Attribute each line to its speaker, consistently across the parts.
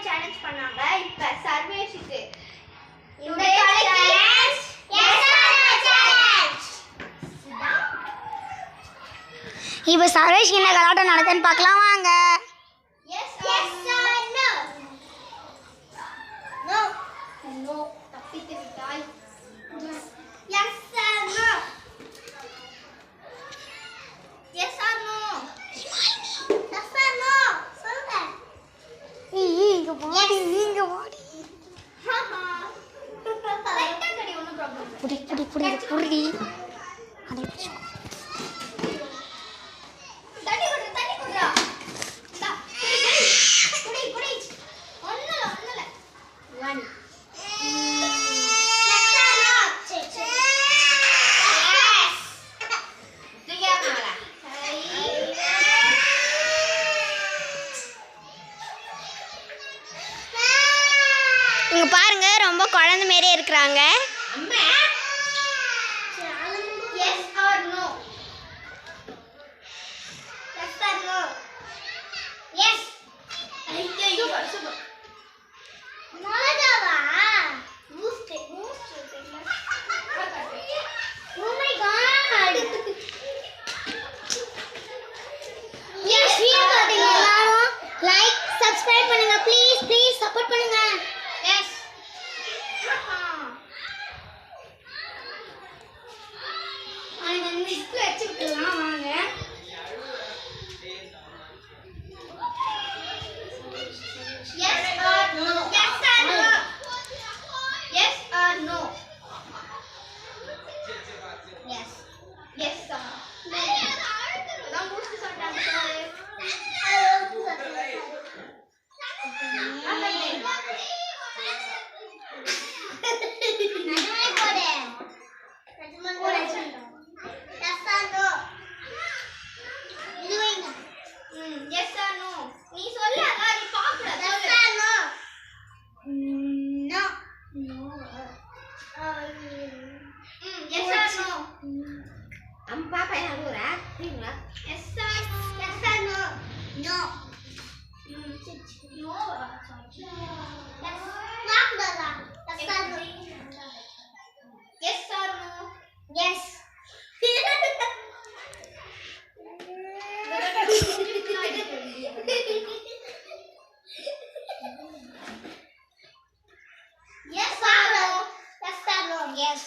Speaker 1: Challenge பண்ணாங்க. இப்ப சர்வேஷுக்கு
Speaker 2: இந்த challenge yes or no challenge. இப்போ சர்வேஷ் என்ன கலாட்டம் நடக்குதுன்னு பார்க்கலாம் வாங்க.
Speaker 1: Yes or no. No no தப்பித்து விட்டாய். Yes or no. Yes or no. Yes or no. சொல்லுங்க.
Speaker 2: இங்க வாடி இங்க வாடி.
Speaker 1: லைட்டா கடி ஒண்ணும் ப்ராப்ளம் இல்ல.
Speaker 2: புடி புடி புடி புடி. அதை பிடிச்சு.
Speaker 1: தண்ணி குடுறா. இந்தா. குடி குடி. ஒண்ணல. 1 எஸ் ஆர் நோ. எஸ். தியானால.
Speaker 2: இங்க பாருங்க ரொம்ப குழந்தை மாதிரியே இருக்கறாங்க.
Speaker 1: அம்மா. Yes or no. Yes or no. Yes. ஐயோ சூப்பர். மோதவா? Boost. Oh my god.
Speaker 2: Yes video பாத்தீங்க எல்லாரும் லைக் சப்ஸ்கிரைப் பண்ணுங்க ப்ளீஸ் சப்போர்ட் பண்ணுங்க.
Speaker 1: எஸ். அந்த லிஸ்ட் வச்சு விட்டுலாம் வாங்க. Yes or no. Yes or no. Yes or no. Yes. Yes or. நான் பூஸ்ட் சொல்றேன் சார். நீ சொல்ல நீ பாக்குற எஸ் ஆர் நோ. அம்மா பாப்பா யாரா நீங்களா? Yes or no. Yes or no. No. No sorry. Yes or no. Yes or no. Yes. Yes or no? Yes or no? Yes.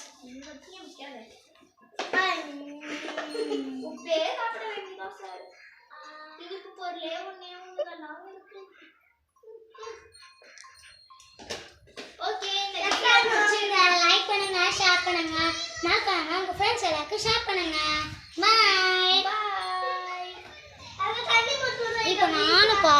Speaker 1: பேர் சாப்பிட வேண்டியதா சார். இதுக்கு பொருளே ஒண்ணே ஒண்ணுதான் இருக்கு. ஓகே
Speaker 2: லைக் பண்ணுங்க ஷேர் பண்ணுங்க மறக்காம உங்க ஃப்ரெண்ட்ஸ் எல்லாருக்கும் ஷேர் பண்ணுங்க. Bye
Speaker 1: bye. அது தண்ணி குடிச்சு
Speaker 2: இப்போ நானுப்பா